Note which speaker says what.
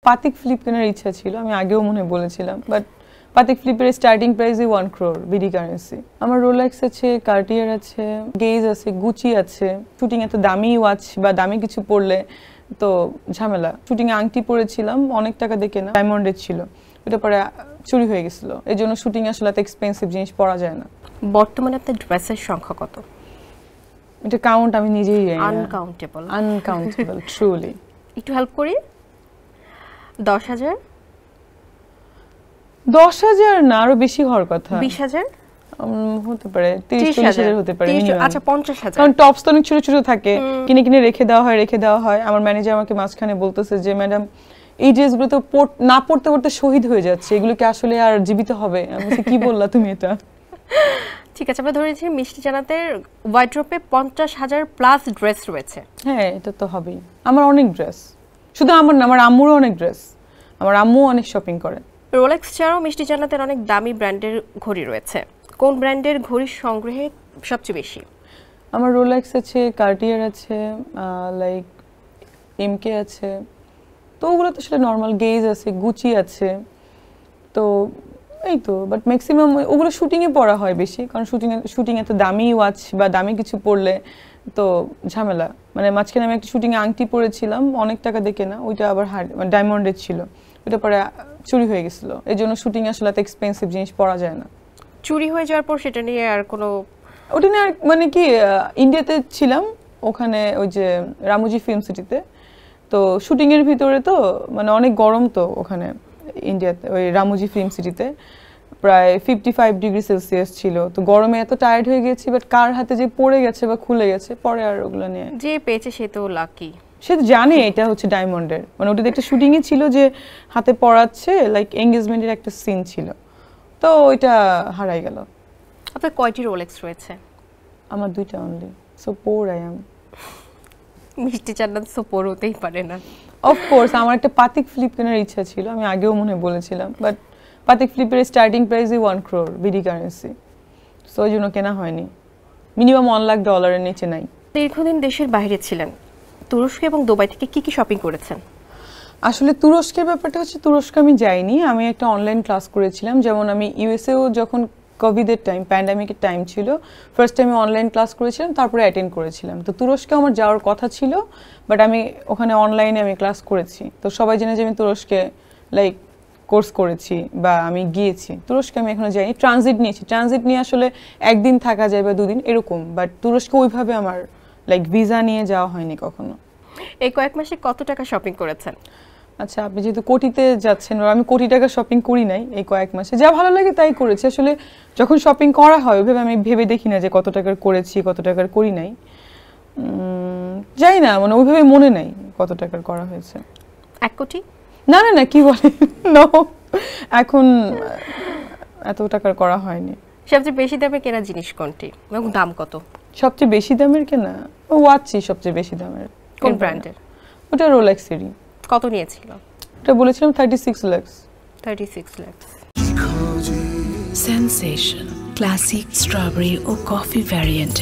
Speaker 1: পাতিক flip কেনার ইচ্ছা ছিল, আমি আগেও মনে বলেছিলাম, বাট পাতিক ফ্লিপের স্টার্টিং প্রাইসই 1 crore বিডি কারেন্সি। আমার রোলেক্স আছে, কার্টিয়ার আছে, গেজ আছে, গুচি আছে। শুটিং এত দামি ওয়াচ বা দামি কিছু পরলে তো ঝামেলা। শুটিংয়ে আংটি পরেছিলাম, অনেক টাকা দিয়ে কেনা, ডায়মন্ডের ছিল, ওটা পরে চুরি হয়ে গেছিল। এই জন্য শুটিংয়ে আসলে এত এক্সপেন্সিভ জিনিস পরা যায় না।
Speaker 2: বর্তমানে আপনার ড্রেসের সংখ্যা কত?
Speaker 1: এটা কাউন্ট আমি নিজেই জানি না। Uncountable truly.
Speaker 2: একটু হেল্প করি। 10,000?
Speaker 1: 10,000 না, আরো বেশি হওয়ার কথা।
Speaker 2: 20,000
Speaker 1: হতে পারে, 30-40,000 হতে পারে।
Speaker 2: আচ্ছা 50,000।
Speaker 1: কারণ টপস তো অনেক ছোট ছোট থাকে, কিনে কিনে রেখে দেওয়া হয়। আমার ম্যানেজার আমাকে মাঝখানে বলতেছে যে ম্যাডাম এই ড্রেসগুলো তো না পড়তে পড়তে শহীদ হয়ে যাচ্ছে, এগুলো কি আসলে আর জীবিত হবে? আমি বলছি কি বললা তুমি এটা?
Speaker 2: ঠিক আছে, আমরা ধরেছি মিষ্টি জান্নাতের ওয়ার্ড্রোবে 50,000 প্লাস ড্রেস রয়েছে।
Speaker 1: হ্যাঁ, এটা তো হবেই। আমার অনেক ড্রেস, শুধু আমার না, আমার আম্মুরও অনেক ড্রেস। আমার আম্মু অনেক শপিং করে।
Speaker 2: রোলেক্স ছাড়াও মিষ্টি জান্নাতের অনেক দামি ব্র্যান্ডের ঘড়ি রয়েছে। কোন ব্র্যান্ডের ঘড়ির সংগ্রহে সবচেয়ে বেশি?
Speaker 1: আমার রোলেক্স আছে, কার্টিয়ার আছে, লাইক এমকে আছে, তো ওগুলো তো সেটা নর্মাল। গেজ আছে, গুচি আছে, তো এই তো। বাট ম্যাক্সিমাম ওগুলো শুটিংয়ে পরা হয় বেশি, কারণ শুটিংয়ে এত দামি ওয়াচ বা দামি কিছু পরলে তো ঝামেলা। মানে মাঝখানে আমি একটা শুটিংয়ে আংটি পরেছিলাম, অনেক টাকা দিয়ে কেনা, ওইটা আবার ডায়মন্ডের ছিল, ওইটা পরে চুরি হয়ে গেছিলো। এই জন্য শুটিংয়ে আসলে এত এক্সপেন্সিভ জিনিস পরা যায় না।
Speaker 2: চুরি হয়ে যাওয়ার পর সেটা নিয়ে আর কোনো
Speaker 1: ওটা নিয়ে মানে কি, ইন্ডিয়াতে ছিলাম, ওখানে ওই যে রামোজি ফিল্ম সিটিতে, তো শুটিংয়ের ভিতরে তো মানে অনেক গরম, তো ওখানে ইন্ডিয়াতে ওই রামোজি ফিল্ম সিটিতে প্রায় 55 ডিগ্রি সেলসিয়াস ছিল। তো গরমে এত টায়ার্ড হয়ে গেছি, বাট কার হাতে যে পড়ে গেছে বা খুলে গেছে পরে আর ওগুলো নিয়ে,
Speaker 2: যে পেয়েছে সে তো লাকি।
Speaker 1: সে তো জানে এটা হচ্ছে ডায়মন্ডের, মানে ওটাতে একটা শুটিংয়ে ছিল যে হাতে পড়াচ্ছে, লাইক এঙ্গেজমেন্টের একটা সিন ছিল, তো ওইটা হারাই গেল।
Speaker 2: আপনার কয়টি রোলেক্স রয়েছে?
Speaker 1: আমার 2টা only. So poor I am.
Speaker 2: মিষ্টি জান্নাত সো পোর হতেই পারে না।
Speaker 1: অফকোর্স আমার একটা পাতিক ফ্লিপ কেনার ইচ্ছা ছিল, আমি আগেও মনে বলেছিলাম, বাট পাতিক ফ্লিপের স্টার্টিং প্রাইসই 1 crore বিডি কারেন্সি, সো ওই জন্য কেনা হয়নি। মিনিমাম $1 লাখ নিচে নাই।
Speaker 2: দীর্ঘদিন দেশের বাইরে ছিলেন, তুরস্ক এবং দুবাই থেকে কি কি শপিং করেছেন?
Speaker 1: আসলে তুরস্কের ব্যাপারটা হচ্ছে, তুরস্ক আমি যাইনি, আমি একটা অনলাইন ক্লাস করেছিলাম। যেমন আমি ইউএসএও যখন কোভিডের টাইম, প্যান্ডামিকের টাইম ছিল, ফার্স্ট টাইম অনলাইন ক্লাস করেছিলাম, তারপরে অ্যাটেন্ড করেছিলাম। তো তুরস্কে আমার যাওয়ার কথা ছিল, বাট আমি ওখানে অনলাইনে আমি ক্লাস করেছি। তো সবাই জানে যে আমি তুরস্কে লাইক কোর্স করেছি বা আমি গিয়েছি। তুরস্কে আমি এখনো যাইনি, ট্রানজিট নিয়েছি। ট্রানজিট নিয়ে আসলে একদিন থাকা যায় বা 2 দিন এরকম, বাট তুরস্কে ওইভাবে আমার লাইক ভিসা নিয়ে যাওয়া হয়নি কখনো।
Speaker 2: এই কয়েক মাসে কত টাকা শপিং করেছেন?
Speaker 1: আচ্ছা, আপনি যেহেতু কোটিতে যাচ্ছেন, আমি কোটি টাকা শপিং করি নাই এই কয়েক মাসে, যা ভালো লাগে তাই করেছি। আসলে যখন শপিং করা হয় ওইভাবে আমি ভেবে দেখি না যে কত টাকার করেছি, কত টাকার করি নাই, যাই না, মানে ওইভাবে মনে নাই কত টাকার করা হয়েছে।
Speaker 2: 1 কোটি?
Speaker 1: না না না, কি বলে, নো, এখন এত টাকার করা হয়নি।
Speaker 2: সবচেয়ে বেশি দামে কেনা জিনিস কোনটি এবং দাম কত?
Speaker 1: সবচেয়ে বেশি দামের কেনা ওয়াচই সবচেয়ে বেশি দামের।
Speaker 2: কোন ব্র্যান্ডের?
Speaker 1: ওটা রোলেক্সেরই।
Speaker 2: কত নিয়েছিল?
Speaker 1: ওটা বলেছিলাম 36 lakh.
Speaker 2: 36 lakh.
Speaker 3: Sensation, classic strawberry or coffee variant.